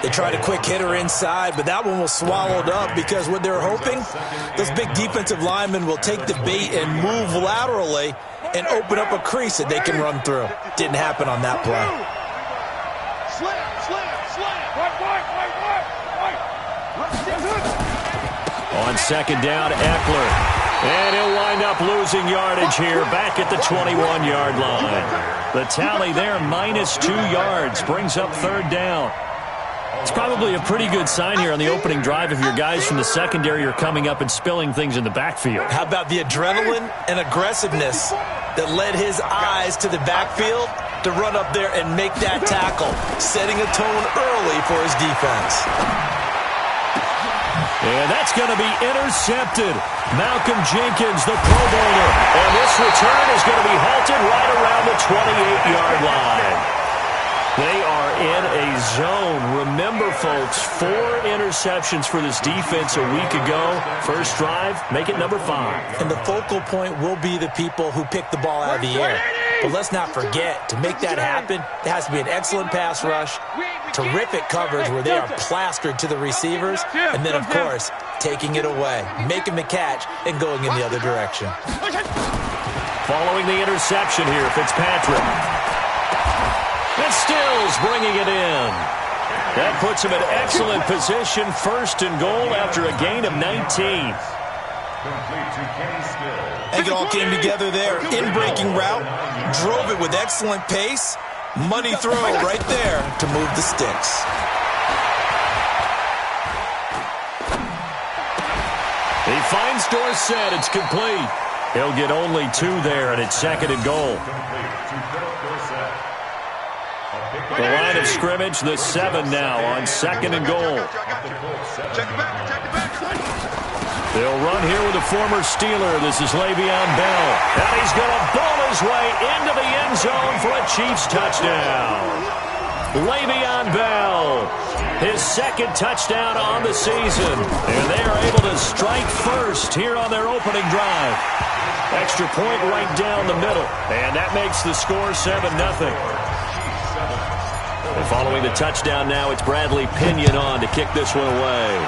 They tried a quick hitter inside, but that one was swallowed up because what they're hoping, those big defensive linemen will take the bait and move laterally and open up a crease that they can run through. Didn't happen on that play. On second down, Eckler. And he'll wind up losing yardage here back at the 21-yard line. The tally there, -2 yards, brings up third down. It's probably a pretty good sign here on the opening drive if your guys from the secondary are coming up and spilling things in the backfield. How about the adrenaline and aggressiveness that led his eyes to the backfield to run up there and make that tackle, setting a tone early for his defense. And that's going to be intercepted. Malcolm Jenkins, the Pro Bowler. And this return is going to be halted right around the 28-yard line. They are in a zone. Remember, folks, 4 interceptions for this defense a week ago. First drive, make it number 5. And the focal point will be the people who pick the ball out of the air. But let's not forget, to make that happen, there has to be an excellent pass rush, terrific coverage where they are plastered to the receivers, and then, of course, taking it away, making the catch, and going in the other direction. Following the interception here, Fitzpatrick. And Stills bringing it in. That puts him in excellent position, first and goal after a gain of 19. And it all came together there. In-breaking route, drove it with excellent pace. Money throw right there to move the sticks. He finds Dorsett. It's complete. He'll get only 2 there, and it's second and goal. The line of scrimmage, the 7 now on second and goal. They'll run here with a former Steeler. This is Le'Veon Bell. And he's going to ball his way into the end zone for a Chiefs touchdown. Le'Veon Bell, his second touchdown on the season. And they are able to strike first here on their opening drive. Extra point right down the middle. And that makes the score 7-0. And following the touchdown now, it's Bradley Pinion on to kick this one away.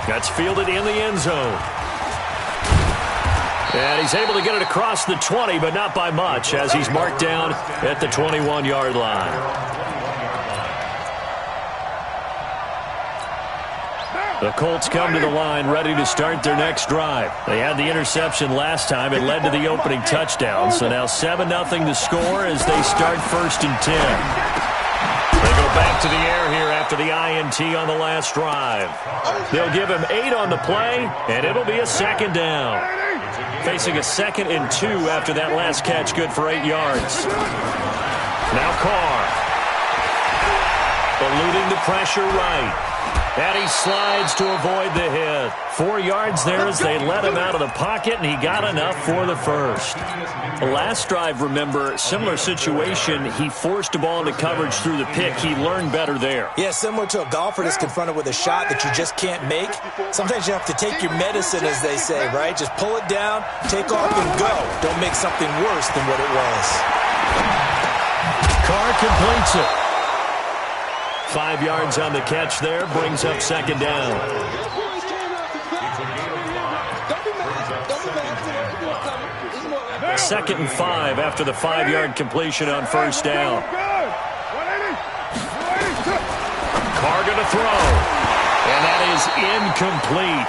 That's fielded in the end zone. And he's able to get it across the 20, but not by much, as he's marked down at the 21-yard line. The Colts come to the line ready to start their next drive. They had the interception last time. It led to the opening touchdown. So now 7-0 to score as they start first and 10. They go back to the air here after the INT on the last drive. They'll give him 8 on the play, and it'll be a second down. Facing a 2nd and 2 after that last catch, good for 8 yards. Now Carr. Eluding the pressure right. And he slides to avoid the hit. 4 yards there as they let him out of the pocket, and he got enough for the first. The last drive, remember, similar situation. He forced the ball into coverage through the pick. He learned better there. Yeah, similar to a golfer that's confronted with a shot that you just can't make. Sometimes you have to take your medicine, as they say, right? Just pull it down, take off, and go. Don't make something worse than what it was. Carr completes it. 5 yards on the catch there, brings up second down. Second and 5 after the 5-yard completion on first down. Carr going to throw. And that is incomplete.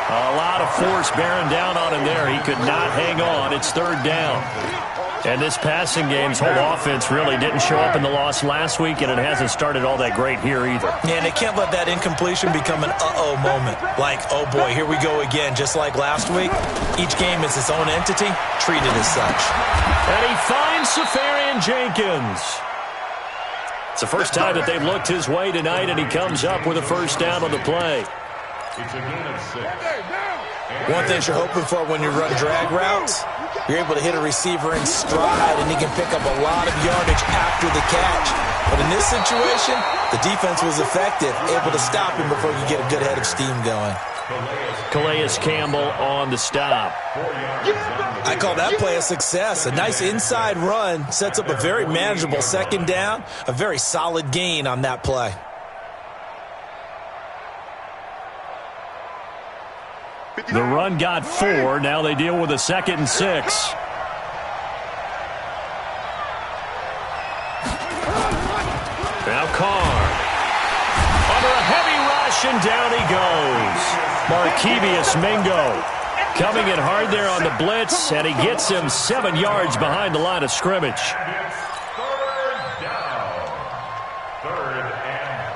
A lot of force bearing down on him there. He could not hang on. It's third down. And this passing game's whole offense really didn't show up in the loss last week, and it hasn't started all that great here either. Yeah, and they can't let that incompletion become an uh-oh moment. Like, oh boy, here we go again. Just like last week, each game is its own entity, treated as such. And he finds Safarian Jenkins. It's the first time that they've looked his way tonight, and he comes up with a first down on the play. It's a gain of 6. One thing you're hoping for when you run drag routes, you're able to hit a receiver in stride, and he can pick up a lot of yardage after the catch. But in this situation, the defense was effective, able to stop him before you get a good head of steam going. Calais Campbell on the stop. I call that play a success. A nice inside run sets up a very manageable second down. A very solid gain on that play. The run got 4. Now they deal with a 2nd and 6. Now Carr. Under a heavy rush, and down he goes. Markevius Mingo coming in hard there on the blitz, and he gets him 7 yards behind the line of scrimmage. Third down. 3rd and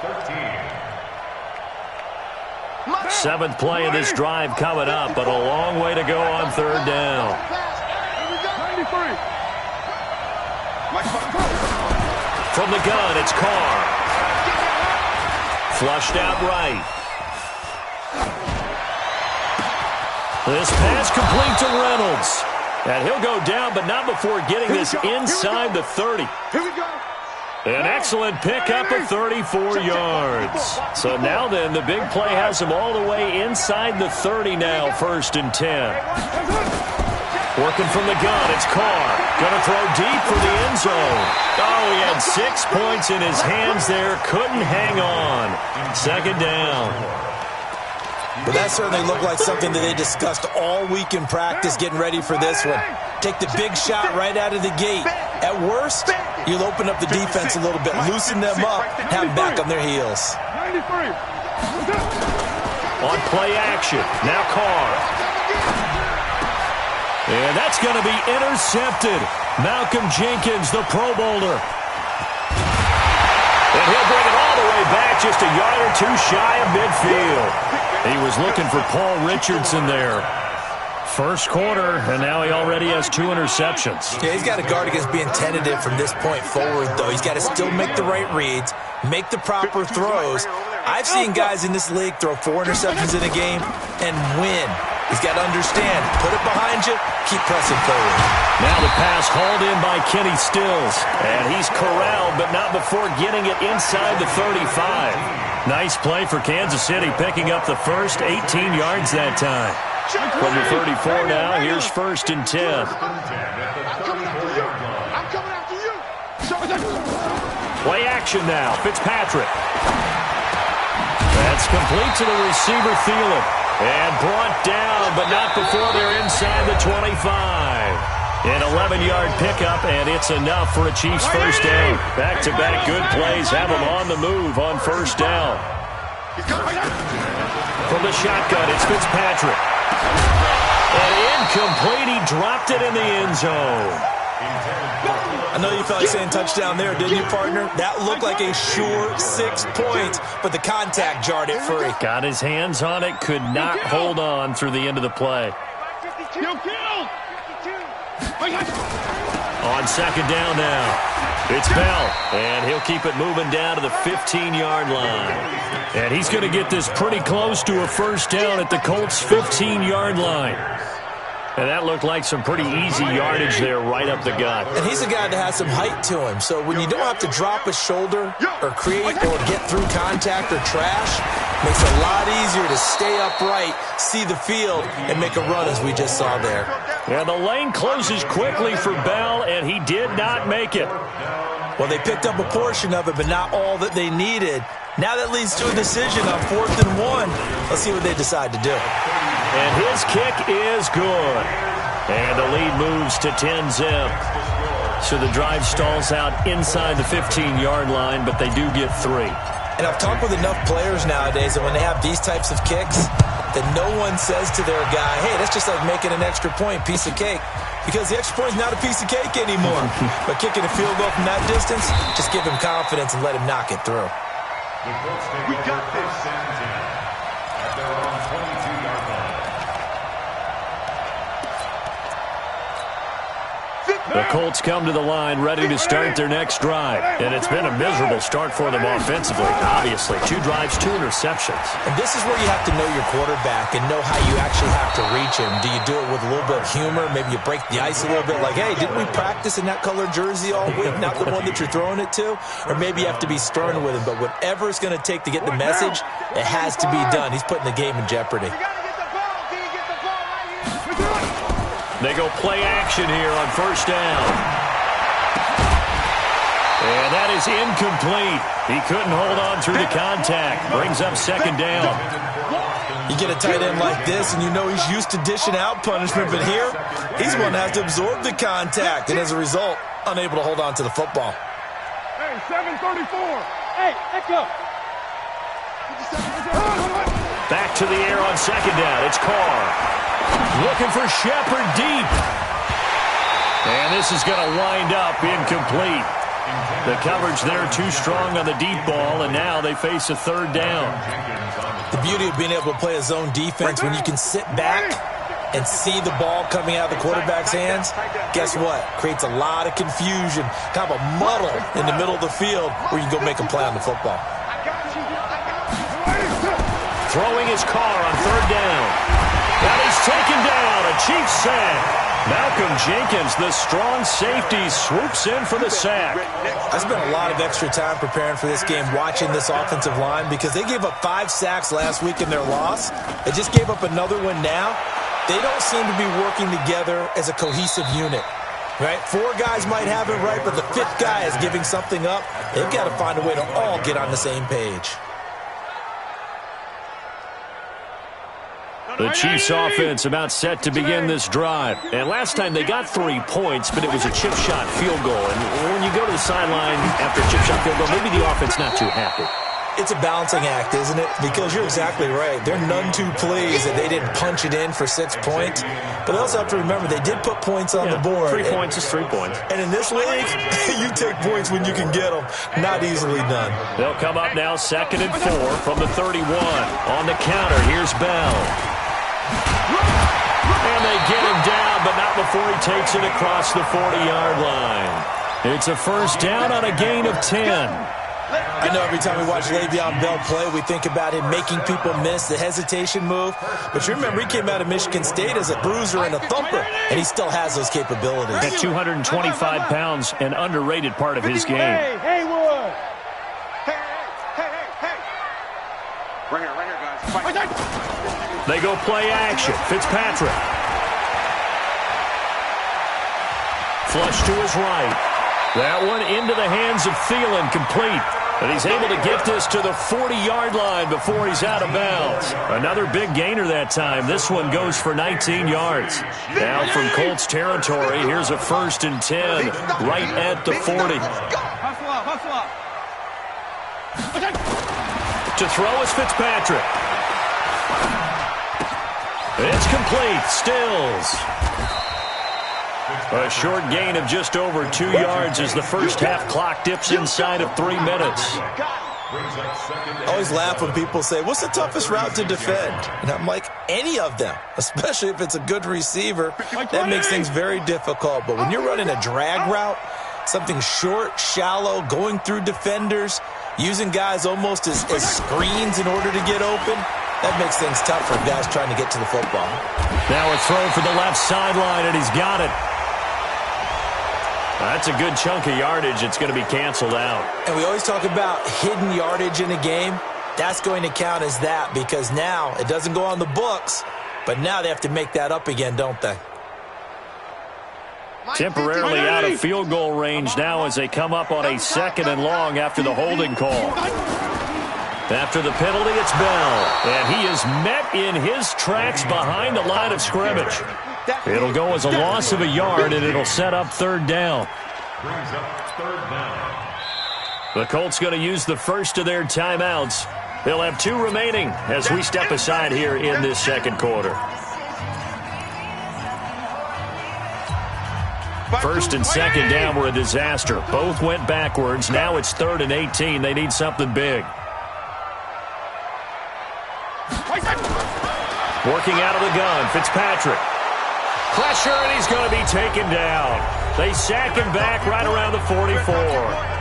13. 7th play of this drive coming up, but a long way to go on 3rd down. From the gun, it's Carr. Flushed out right. This pass complete to Reynolds. And he'll go down, but not before getting this inside the 30. An excellent pickup of 34 yards. So now then, the big play has him all the way inside the 30 now, 1st and 10. Working from the gun, it's Carr. Going to throw deep for the end zone. Oh, he had 6 points in his hands there. Couldn't hang on. 2nd down. But that certainly looked like something that they discussed all week in practice getting ready for this one. Take the big shot right out of the gate. At worst, you'll open up the defense a little bit, loosen them up, have them back on their heels. On play action, now Carr. And that's going to be intercepted. Malcolm Jenkins, the Pro Bowler. And he'll bring it all the way back, just a yard or 2 shy of midfield. He was looking for Paul Richardson there. 1st quarter, and now he already has 2 interceptions. Yeah, he's got to guard against being tentative from this point forward, though. He's got to still make the right reads, make the proper throws. I've seen guys in this league throw 4 interceptions in a game and win. He's got to understand, put it behind you, keep pressing forward. Now the pass hauled in by Kenny Stills, and he's corralled, but not before getting it inside the 35. Nice play for Kansas City, picking up the first 18 yards that time. From the 34 now, here's 1st and 10. Play action now, Fitzpatrick. That's complete to the receiver, Thielen. And brought down, but not before they're inside the 25. An 11-yard pickup, and it's enough for a Chiefs 1st down. Back-to-back good plays have them on the move on 1st down. From the shotgun, it's Fitzpatrick. And incomplete, he dropped it in the end zone. I know you felt like saying touchdown there, didn't you, partner? That looked like a sure 6 points, but the contact jarred it free. Got his hands on it, could not hold on through the end of the play. On 2nd down now, it's Bell, and he'll keep it moving down to the 15-yard line. And he's going to get this pretty close to a 1st down at the Colts' 15-yard line. And that looked like some pretty easy yardage there right up the gut. And he's a guy that has some height to him. So when you don't have to drop a shoulder or create or get through contact or trash, makes it a lot easier to stay upright, see the field, and make a run as we just saw there. Yeah, the lane closes quickly for Bell, and he did not make it. Well, they picked up a portion of it, but not all that they needed. Now that leads to a decision on 4th and 1. Let's see what they decide to do. And his kick is good. And the lead moves to 10-zip. So the drive stalls out inside the 15-yard line, but they do get 3. And I've talked with enough players nowadays that when they have these types of kicks, that no one says to their guy, hey, that's just like making an extra point, piece of cake. Because the extra point is not a piece of cake anymore. But kicking a field goal from that distance, just give him confidence and let him knock it through. We got this. At their own 22-yard line. The Colts come to the line ready to start their next drive. And it's been a miserable start for them offensively, obviously. 2 drives, 2 interceptions. And this is where you have to know your quarterback and know how you actually have to reach him. Do you do it with a little bit of humor? Maybe you break the ice a little bit like, hey, didn't we practice in that color jersey all week? Not the one that you're throwing it to? Or maybe you have to be stern with him. But whatever it's going to take to get the message, it has to be done. He's putting the game in jeopardy. They go play action here on first down. And that is incomplete. He couldn't hold on through the contact. Brings up second down. You get a tight end like this, and you know he's used to dishing out punishment, but here, he's the one that has to absorb the contact, and as a result, unable to hold on to the football. Hey, 734. Hey, let's go. Back to the air on second down. It's Carr. Looking for Shepard deep. And this is going to wind up incomplete. The coverage there too strong on the deep ball, and now they face a third down. The beauty of being able to play a zone defense when you can sit back and see the ball coming out of the quarterback's hands, guess what? Creates a lot of confusion, kind of a muddle in the middle of the field where you can go make a play on the football. Throwing his car on third down. And he's taken down. A Chiefs sack. Malcolm Jenkins, the strong safety, swoops in for the sack. I spent a lot of extra time preparing for this game watching this offensive line because they gave up 5 sacks last week in their loss. They just gave up another one now. They don't seem to be working together as a cohesive unit. Right? 4 guys might have it right, but the 5th guy is giving something up. They've got to find a way to all get on the same page. The Chiefs offense about set to begin this drive. And last time they got 3 points, but it was a chip shot field goal. And when you go to the sideline after a chip shot field goal, maybe the offense not too happy. It's a balancing act, isn't it? Because you're exactly right. They're none too pleased that they didn't punch it in for 6 points. But they also have to remember they did put points on the board. 3 points is 3 points. And in this league, you take points when you can get them. Not easily done. They'll come up now 2nd and 4 from the 31. On the counter, here's Bell. And they get him down, but not before he takes it across the 40-yard line. It's a first down on a gain of 10. I know every time we watch Le'Veon Bell play, we think about him making people miss the hesitation move. But you remember he came out of Michigan State as a bruiser and a thumper, and he still has those capabilities. At 225 pounds, an underrated part of his game. Hey, Haywood. Hey. Right here, guys. They go play action. Fitzpatrick. Flush to his right. That one into the hands of Thielen, complete. But he's able to get this to the 40-yard line before he's out of bounds. Another big gainer that time. This one goes for 19 yards. Now from Colts territory, here's a 1st and 10 right at the 40. Hustle up. To throw is Fitzpatrick. It's complete. Stills. A short gain of just over 2 yards as the first half clock dips inside of 3 minutes. I always laugh when people say, what's the toughest route to defend? And I'm like, any of them, especially if it's a good receiver. That makes things very difficult. But when you're running a drag route, something short, shallow, going through defenders, using guys almost as screens in order to get open, that makes things tough for guys trying to get to the football. Now a throw for the left sideline, and he's got it. That's a good chunk of yardage. It's going to be canceled out. And we always talk about hidden yardage in a game. That's going to count as that because now it doesn't go on the books, but now they have to make that up again, don't they? Temporarily out of field goal range now as they come up on a 2nd and long after the holding call. After the penalty, it's Bell. And he is met in his tracks behind the line of scrimmage. It'll go as a loss of a yard, and it'll set up 3rd down. The Colts going to use the first of their timeouts. They'll have 2 remaining as we step aside here in this 2nd quarter. 1st and 2nd down were a disaster. Both went backwards. Now it's 3rd and 18. They need something big. Working out of the gun, Fitzpatrick. Pressure, and he's going to be taken down. They sack him back right around the 44.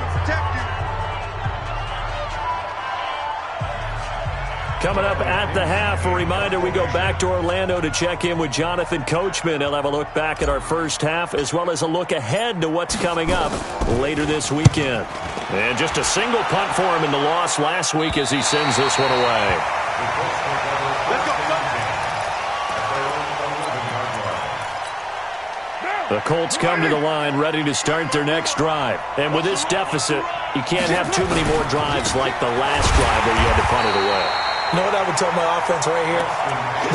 Coming up at the half, a reminder, we go back to Orlando to check in with Jonathan Coachman. He'll have a look back at our first half as well as a look ahead to what's coming up later this weekend. And just a single punt for him in the loss last week as he sends this one away. The Colts come to the line ready to start their next drive. And with this deficit, you can't have too many more drives like the last drive where you had to punt it away. You know what I would tell my offense right here?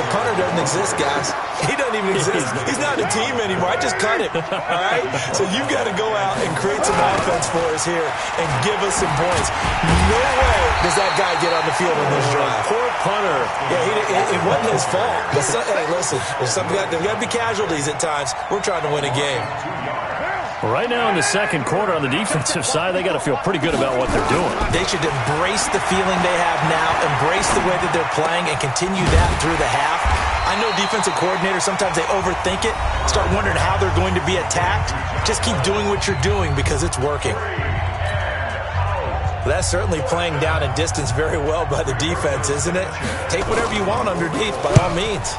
The punter doesn't exist, guys. He doesn't even exist. He's not a team anymore. I just cut him, all right? So you've got to go out and create some offense for us here and give us some points. No way does that guy get on the field in this drive. Poor punter. Yeah, it wasn't his fault. But hey, listen, there's got to be casualties at times. We're trying to win a game. Right now in the second quarter on the defensive side, they got to feel pretty good about what they're doing. They should embrace the feeling they have now, embrace the way that they're playing, and continue that through the half. I know defensive coordinators, sometimes they overthink it, start wondering how they're going to be attacked. Just keep doing what you're doing because it's working. That's certainly playing down in distance very well by the defense, isn't it? Take whatever you want underneath, by all means.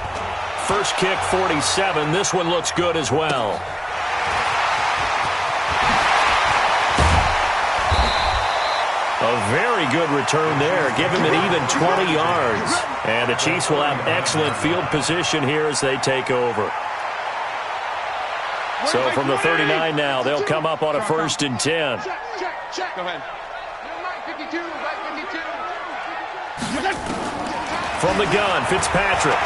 First kick, 47. This one looks good as well. A very good return there. Give him an even 20 yards. And the Chiefs will have excellent field position here as they take over. So from the 39 now, they'll come up on a 1st and 10. Check. Go ahead. From the gun, Fitzpatrick.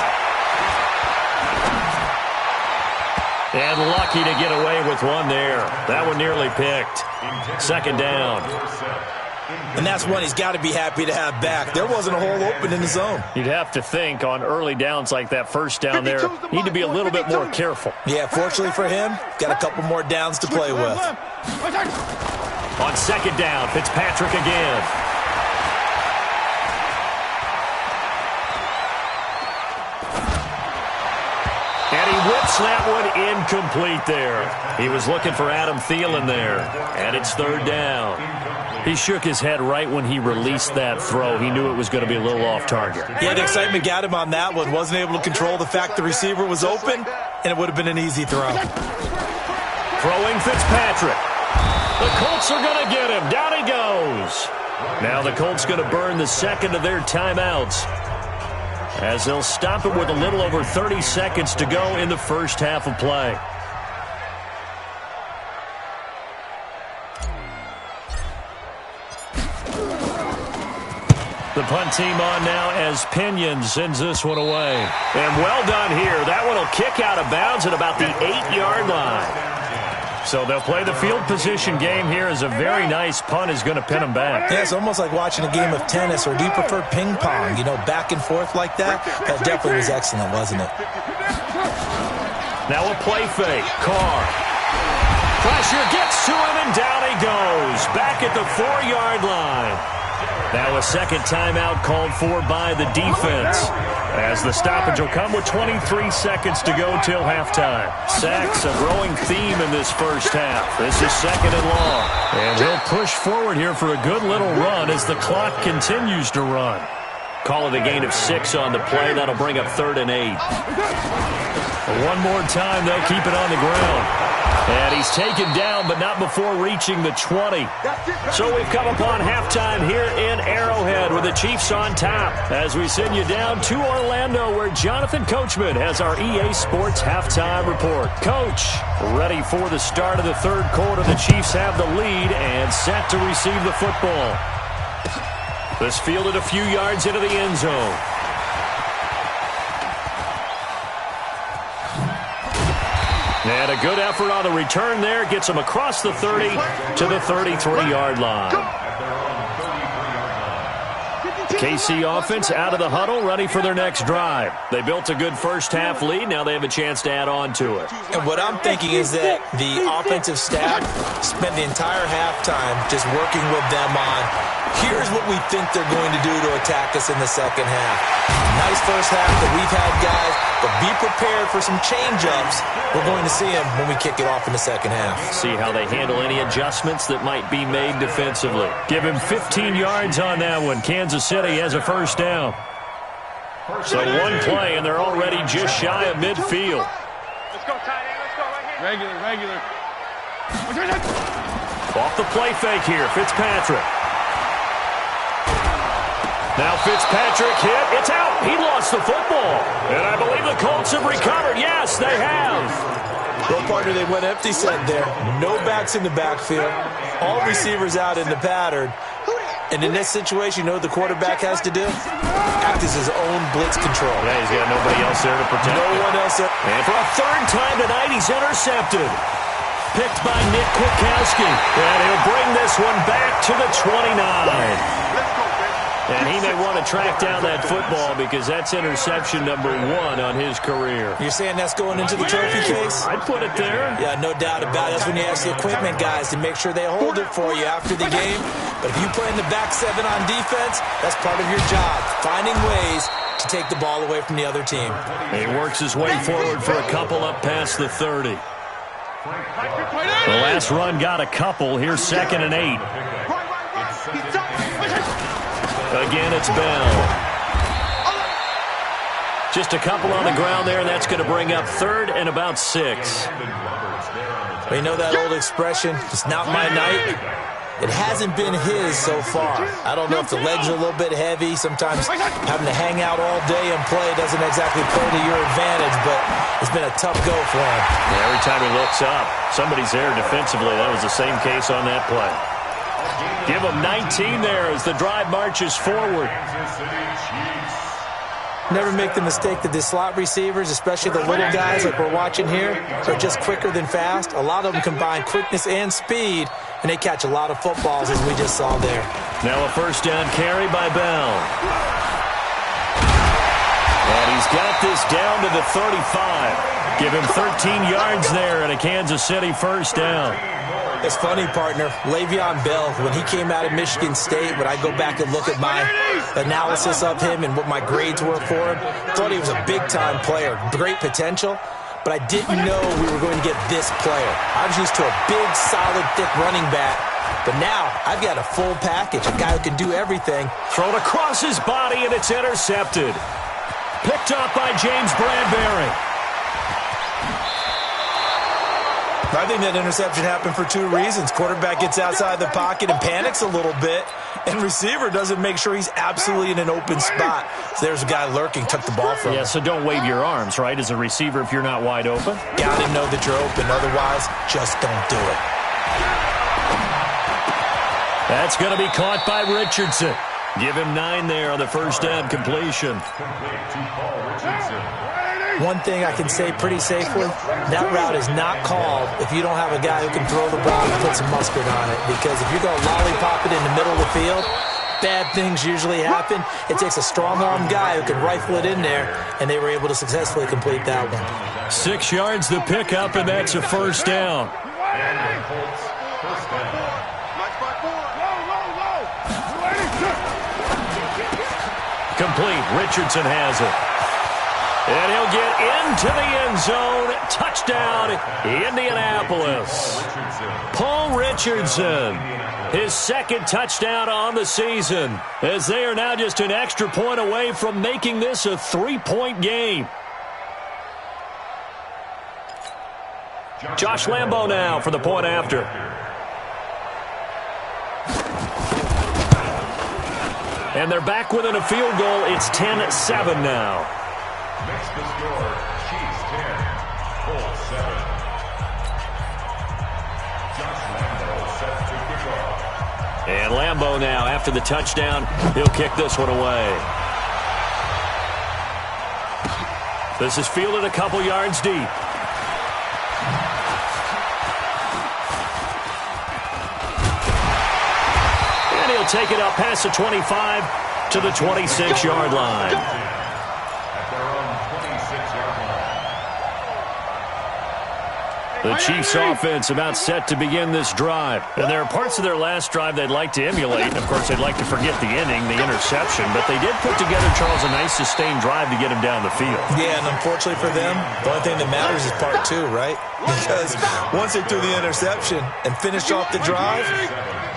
And lucky to get away with one there. That one nearly picked. 2nd down. And that's one he's got to be happy to have back. There wasn't a hole open in the zone. You'd have to think on early downs like that, 1st down there, need to be a little bit more careful. Yeah, fortunately for him, got a couple more downs to play with. On 2nd down, Fitzpatrick again. And he whips that one incomplete there. He was looking for Adam Thielen there. And it's 3rd down. He shook his head right when he released that throw. He knew it was going to be a little off target. Yeah, the excitement got him on that one. Wasn't able to control the fact the receiver was open, and it would have been an easy throw. Throwing Fitzpatrick. The Colts are going to get him. Down he goes. Now the Colts going to burn the 2nd of their timeouts as they'll stop it with a little over 30 seconds to go in the first half of play. The punt team on now as Pinion sends this one away. And well done here. That one will kick out of bounds at about the 8-yard line. So they'll play the field position game here as a very nice punt is going to pin them back. Yeah, it's almost like watching a game of tennis, or do you prefer ping pong? You know, back and forth like that? That definitely was excellent, wasn't it? Now a play fake. Carr. Pressure gets to him, and down he goes. Back at the 4-yard line. Now a 2nd timeout called for by the defense, as the stoppage will come with 23 seconds to go till halftime. Sacks, a growing theme in this first half. This is 2nd and long. And he'll push forward here for a good little run as the clock continues to run. Call it a gain of 6 on the play. That'll bring up 3rd and 8. One more time, they'll keep it on the ground. And he's taken down, but not before reaching the 20. So we've come upon halftime here in Arrowhead with the Chiefs on top as we send you down to Orlando, where Jonathan Coachman has our EA Sports halftime report. Coach, ready for the start of the 3rd quarter. The Chiefs have the lead and set to receive the football. This fielded a few yards into the end zone. And a good effort on the return there. Gets him across the 30 to the 33-yard line. KC offense out of the huddle, ready for their next drive. They built a good first-half lead. Now they have a chance to add on to it. And what I'm thinking is that the offensive staff spent the entire halftime just working with them on, here's what we think they're going to do to attack us in the second half. Nice first half that we've had, guys, but be prepared for some change-ups. We're going to see them when we kick it off in the second half. See how they handle any adjustments that might be made defensively. Give him 15 yards on that one. Kansas City has a first down. So one play, and they're already just shy of midfield. Let's go, tight end. Let's go right here. Regular. Off the play fake here, Fitzpatrick. Now Fitzpatrick hit. It's out. He lost the football. And I believe the Colts have recovered. Yes, they have. Well, partner, they went empty set there. No backs in the backfield. All receivers out in the pattern. And in this situation, you know what the quarterback has to do? Act as his own blitz control. Yeah, he's got nobody else there to protect him. No one else there. And for a third time tonight, he's intercepted. Picked by Nick Kwiatkowski. And he'll bring this one back to the 29. And he may want to track down that football because that's interception number 1 on his career. You're saying that's going into the trophy case? I'd put it there. Yeah, no doubt about it. That's when you ask the equipment guys to make sure they hold it for you after the game. But if you play in the back 7 on defense, that's part of your job, finding ways to take the ball away from the other team. He works his way forward for a couple up past the 30. The last run got a couple. Here's 2nd and 8. Again, it's Bell. Just a couple on the ground there, and that's going to bring up 3rd and about 6. Well, you know that old expression, it's not my night? It hasn't been his so far. I don't know if the legs are a little bit heavy. Sometimes having to hang out all day and play doesn't exactly play to your advantage, but it's been a tough go for him. Yeah, every time he looks up, somebody's there defensively. That was the same case on that play. Give him 19 there as the drive marches forward. Never make the mistake that the slot receivers, especially the little guys like we're watching here, are just quicker than fast. A lot of them combine quickness and speed, and they catch a lot of footballs, as we just saw there. Now a first down carry by Bell. And he's got this down to the 35. Give him 13 yards there and a Kansas City first down. It's funny, partner. Le'Veon Bell, when he came out of Michigan State, when I go back and look at my analysis of him and what my grades were for him, thought he was a big-time player, great potential, but I didn't know we were going to get this player. I was used to a big, solid, thick running back, but now I've got a full package, a guy who can do everything. Thrown across his body, and it's intercepted. Picked up by James Bradbury. I think that interception happened for 2 reasons. Quarterback gets outside the pocket and panics a little bit, and receiver doesn't make sure he's absolutely in an open spot. So there's a guy lurking, took the ball from him. Yeah, so don't wave your arms, right, as a receiver if you're not wide open. Got to know that you're open. Otherwise, just don't do it. That's going to be caught by Richardson. Give him 9 there on the first down completion. One thing I can say pretty safely, that route is not called if you don't have a guy who can throw the ball and put some mustard on it. Because if you're going to lollipop it in the middle of the field, bad things usually happen. It takes a strong-arm guy who can rifle it in there, and they were able to successfully complete that one. 6 yards the pickup, and that's a first down. Complete. Richardson has it. And he'll get into the end zone. Touchdown, Indianapolis. Paul Richardson, his 2nd touchdown on the season, as they are now just an extra point away from making this a 3-point game. Josh Lambo now for the point after. And they're back within a field goal. It's 10-7 now. Makes the score, Chiefs 10, Colts 7. Josh Lambo set to kick off. And Lambo now, after the touchdown, he'll kick this one away. This is fielded a couple yards deep. And he'll take it up past the 25 to the 26-yard line. At their own 26-yard line. The Chiefs offense about set to begin this drive. And there are parts of their last drive they'd like to emulate. And, of course, they'd like to forget the ending, the interception. But they did put together, Charles, a nice sustained drive to get him down the field. Yeah, and unfortunately for them, the only thing that matters is part two, right? Because once they threw the interception and finished off the drive,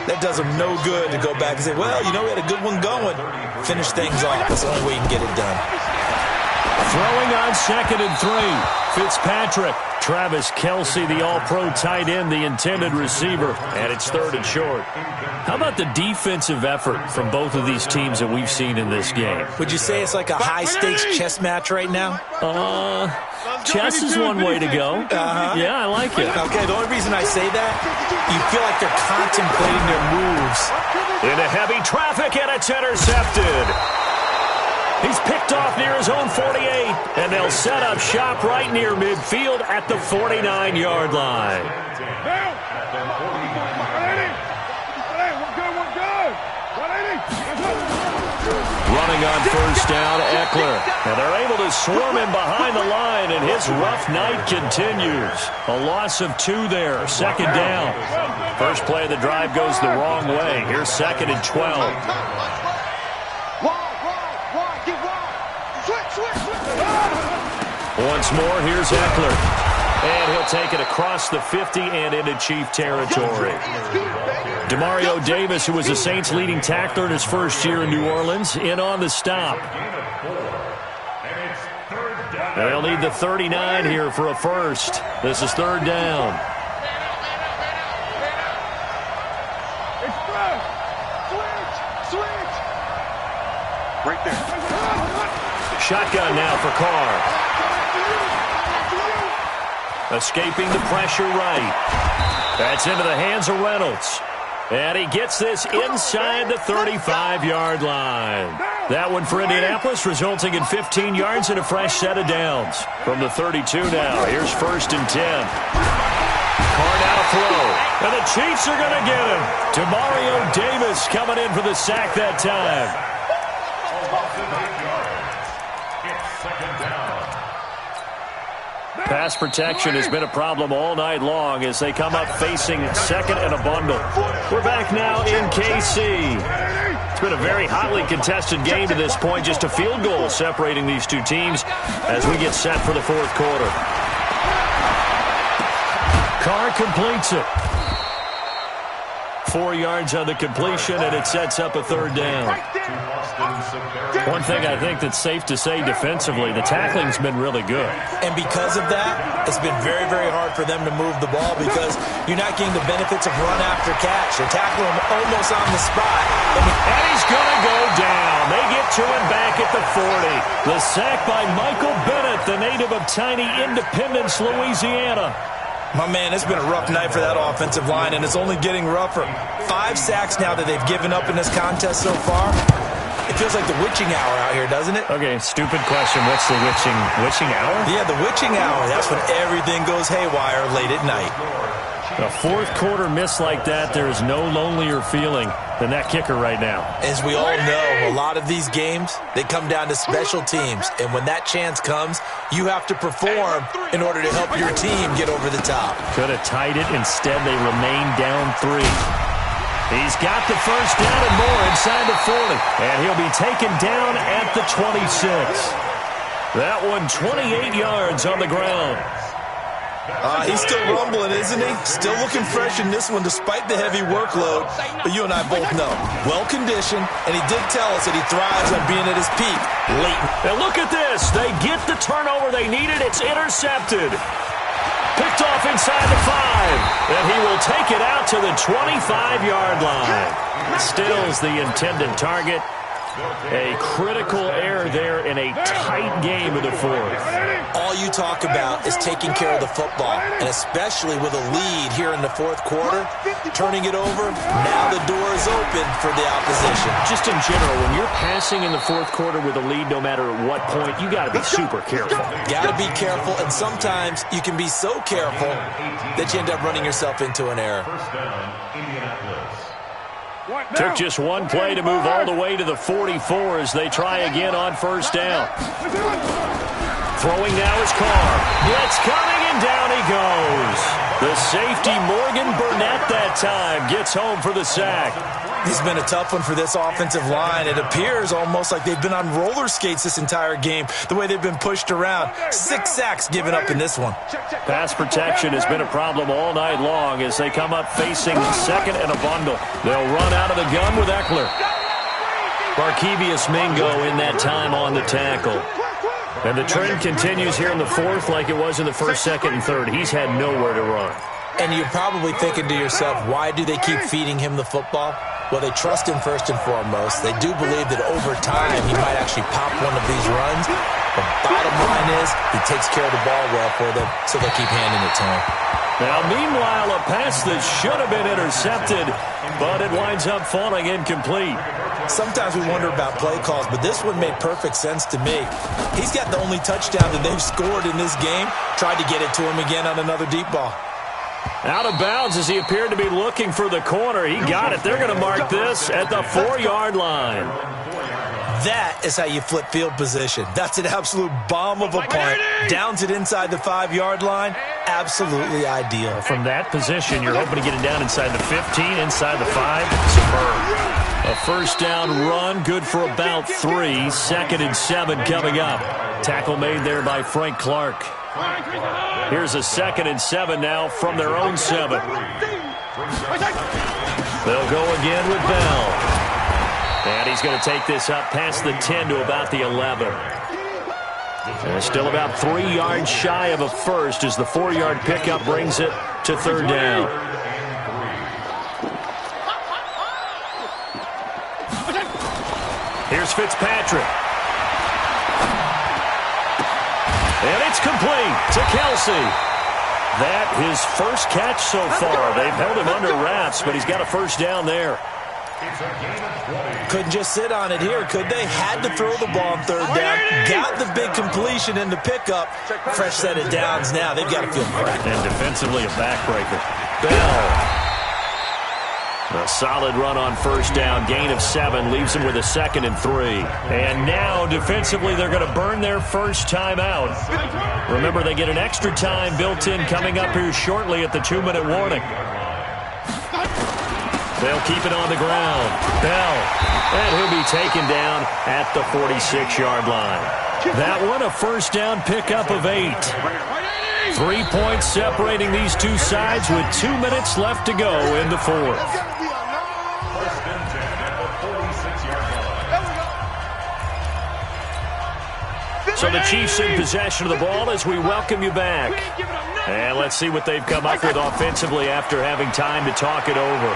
that does them no good to go back and say, well, you know, we had a good one going. Finish things off. That's the only way you can get it done. Throwing on 2nd and 3. Fitzpatrick. Travis Kelce, the all-pro tight end, the intended receiver. And it's 3rd and short. How about the defensive effort from both of these teams that we've seen in this game? Would you say it's like a high-stakes chess match right now? Chess is one way to go. Yeah, I like it. Okay, the only reason I say that, you feel like they're contemplating their moves. Into heavy traffic, and it's intercepted. He's picked off near his own 48, and they'll set up shop right near midfield at the 49-yard line. Running on 1st down, Eckler. And they're able to swarm him behind the line, and his rough night continues. A loss of 2 there, 2nd down. First play of the drive goes the wrong way. Here's 2nd and 12. Once more, here's Eckler. And he'll take it across the 50 and into Chief territory. Demario Davis, who was the Saints' leading tackler in his first year in New Orleans, in on the stop. They'll need the 39 here for a first. This is 3rd down. Right there. Shotgun now for Carr. Escaping the pressure right. That's into the hands of Reynolds. And he gets this inside the 35-yard line. That one for Indianapolis, resulting in 15 yards and a fresh set of downs. From the 32 now, here's 1st and 10. Carr now to throw. And the Chiefs are going to get him. Demario Davis coming in for the sack that time. Pass protection has been a problem all night long as they come up facing 2nd and a bundle. We're back now in KC. It's been a very hotly contested game to this point. Just a field goal separating these two teams as we get set for the 4th quarter. Carr completes it. 4 yards on the completion, and it sets up a 3rd down. One thing I think that's safe to say defensively, the tackling's been really good. And because of that, it's been very, very hard for them to move the ball because you're not getting the benefits of run after catch. They're tackling him almost on the spot. And he's going to go down. They get to him back at the 40. The sack by Michael Bennett, the native of tiny Independence, Louisiana. My man, it's been a rough night for that offensive line, and it's only getting rougher. 5 sacks now that they've given up in this contest so far. It feels like the witching hour out here, doesn't it? Okay, stupid question. What's the witching hour? Yeah, the witching hour. That's when everything goes haywire late at night. A 4th quarter miss like that, there is no lonelier feeling than that kicker right now. As we all know, a lot of these games, they come down to special teams. And when that chance comes, you have to perform in order to help your team get over the top. Could have tied it. Instead, they remain down 3. He's got the first down and more inside the 40. And he'll be taken down at the 26. That one 28 yards on the ground. He's still rumbling, isn't he? Still looking fresh in this one despite the heavy workload. But you and I both know, well-conditioned, and he did tell us that he thrives on being at his peak late. And look at this. They get the turnover they needed. It's intercepted. Picked off inside the 5. And he will take it out to the 25-yard line. Stills the intended target. A critical error there in a tight game of the 4th. All you talk about is taking care of the football, and especially with a lead here in the 4th quarter, turning it over, now the door is open for the opposition. Just in general, when you're passing in the 4th quarter with a lead, no matter at what point, you got to be super careful. Got to be careful, and sometimes you can be so careful that you end up running yourself into an error. First down, Indianapolis. Took just one play to move all the way to the 44 as they try again on first down. Throwing now is Carr. Blitz coming, and down he goes. The safety, Morgan Burnett, that time gets home for the sack. This has been a tough one for this offensive line. It appears almost like they've been on roller skates this entire game, the way they've been pushed around. 6 sacks given up in this one. Pass protection has been a problem all night long as they come up facing second and a bundle. They'll run out of the gun with Eckler. Barkevius Mingo in that time on the tackle. And the trend continues here in the fourth like it was in the first, second, and third. He's had nowhere to run. And you're probably thinking to yourself, why do they keep feeding him the football? Well, they trust him first and foremost. They do believe that over time he might actually pop one of these runs. The bottom line is he takes care of the ball well for them, so they'll keep handing it to him. Now, meanwhile, a pass that should have been intercepted, but it winds up falling incomplete. Sometimes we wonder about play calls, but this one made perfect sense to me. He's got the only touchdown that they've scored in this game. Tried to get it to him again on another deep ball. Out of bounds as he appeared to be looking for the corner. He got it. They're going to mark this at the 4-yard line. That is how you flip field position. That's an absolute bomb of a punt. Downs it inside the 5-yard line. Absolutely ideal. From that position, you're hoping to get it down inside the 15, inside the 5. Superb. A first down run, good for about 3. Second and 7 coming up. Tackle made there by Frank Clark. Here's a second and 7 now from their own 7. They'll go again with Bell. And he's going to take this up past the 10 to about the 11. And still about 3 yards shy of a first as the 4-yard pickup brings it to third down. Here's Fitzpatrick. And it's complete to Kelsey. That his first catch so far. They've held him under wraps, but he's got a first down there. Couldn't just sit on it here, could they? Had to throw the ball on third down. Got the big completion in the pickup. Fresh set of downs now. They've got to feel great. And defensively a backbreaker. Bell. A solid run on first down. Gain of 7 leaves him with a second and 3. And now defensively they're going to burn their first time out. Remember, they get an extra time built in coming up here shortly at the 2-minute warning. They'll keep it on the ground. Bell. And he'll be taken down at the 46-yard line. That one a first down pickup of 8. 3 points separating these two sides with 2 minutes left to go in the fourth. So the Chiefs in possession of the ball as we welcome you back. And let's see what they've come up with offensively after having time to talk it over.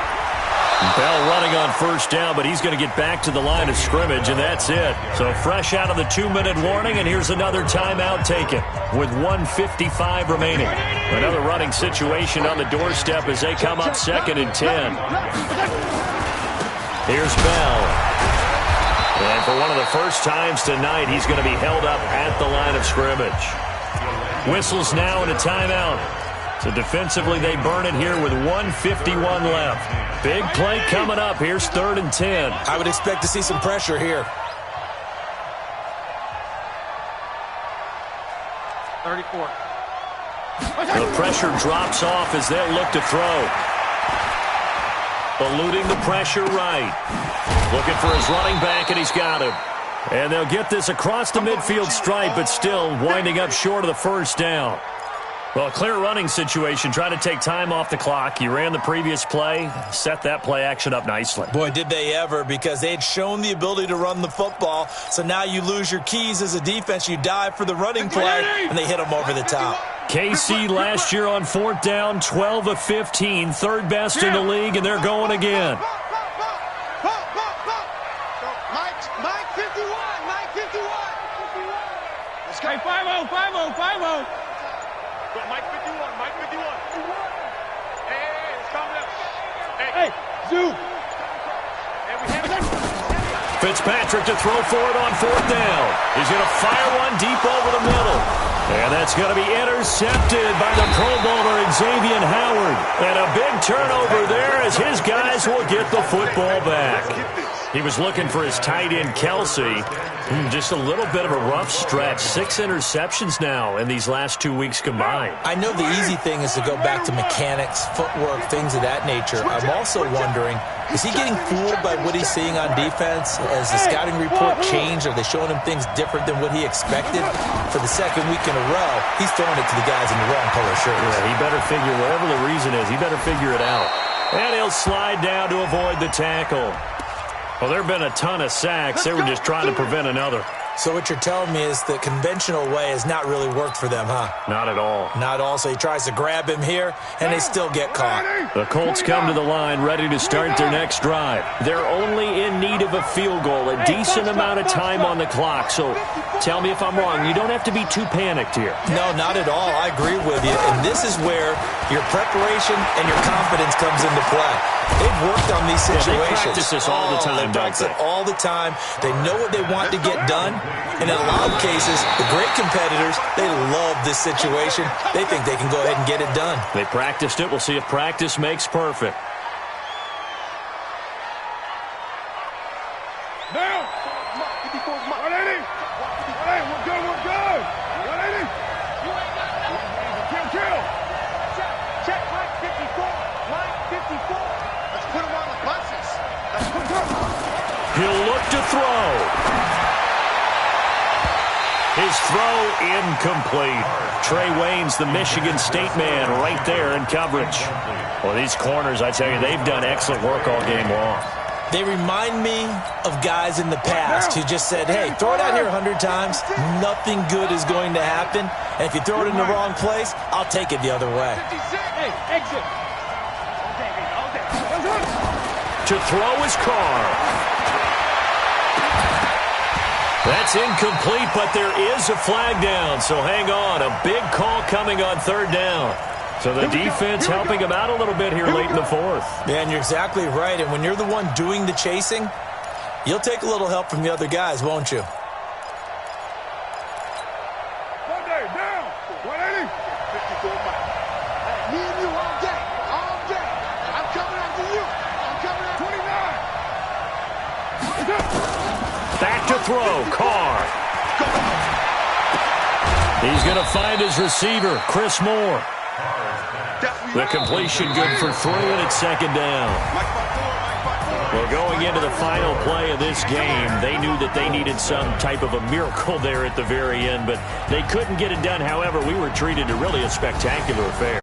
Bell running on first down, but he's going to get back to the line of scrimmage, and that's it. So fresh out of the 2-minute warning, and here's another timeout taken with 1:55 remaining. Another running situation on the doorstep as they come up second and 10. Here's Bell. And for one of the first times tonight, he's going to be held up at the line of scrimmage. Whistles now and a timeout. So defensively, they burn it here with 1:51 left. Big play coming up. Here's third and 10. I would expect to see some pressure here. 34. The pressure drops off as they'll look to throw. Eluding the pressure right. Looking for his running back, and he's got him. And they'll get this across the midfield stripe, but still winding up short of the first down. Well, a clear running situation, trying to take time off the clock. He ran the previous play, set that play action up nicely. Boy, did they ever, because they had shown the ability to run the football. So now you lose your keys as a defense. You dive for the running play, and they hit him over the top. KC last year on fourth down, 12 of 15, third best in the league, and they're going again. Mike 51. Let's go. 5-0. Mike 51. Hey, it's coming up. Hey, Zoo. Fitzpatrick to throw for it on 4th down. He's going to fire one deep over the middle. And that's going to be intercepted by the Pro Bowler, Xavier Howard. And a big turnover there as his guys will get the football back. He was looking for his tight end, Kelsey. Just a little bit of a rough stretch. 6 interceptions now in these last 2 weeks combined. I know the easy thing is to go back to mechanics, footwork, things of that nature. I'm also wondering, is he getting fooled by what he's seeing on defense? Has the scouting report changed? Are they showing him things different than what he expected? For the second week in a row, he's throwing it to the guys in the wrong color shirts. Yeah, he better figure, whatever the reason is, he better figure it out. And he'll slide down to avoid the tackle. Well, there have been a ton of sacks. They were just trying to prevent another. So what you're telling me is the conventional way has not really worked for them, huh? Not at all. Not at all. So he tries to grab him here, and they still get caught. The Colts come to the line ready to start their next drive. They're only in need of a field goal, a decent amount of time on the clock. So tell me if I'm wrong. You don't have to be too panicked here. No, not at all. I agree with you. And this is where your preparation and your confidence comes into play. They've worked on these situations. Yeah, they practice this all the time, They practice it all the time. They know what they want to get done. And in a lot of cases, the great competitors, they love this situation. They think they can go ahead and get it done. They practiced it. We'll see if practice makes perfect. Down. 180. 180. We're good. We're good. 180. Kill. Check line 54. Line 54. Let's put him on the buses. He'll look to throw. His throw incomplete. Trey Wayne's the Michigan State man right there in coverage. Well, these corners, I tell you, they've done excellent work all game long. They remind me of guys in the past who just said, hey, throw it out here 100 times. Nothing good is going to happen. And if you throw it in the wrong place, I'll take it the other way. Hey, exit. To throw his car. That's incomplete, but there is a flag down, so hang on. A big call coming on 3rd down. So the defense helping him out a little bit here late in the 4th. Yeah, and you're exactly right. And when you're the one doing the chasing, you'll take a little help from the other guys, won't you? Sunday, down. 180. 54 miles. Me and you all day. All day. I'm coming after you. I'm coming after 29. Back to throw. Carr. He's going to find his receiver, Chris Moore. The completion good for 3, and it's 2nd down. Well, going into the final play of this game, they knew that they needed some type of a miracle there at the very end, but they couldn't get it done. However, we were treated to really a spectacular affair.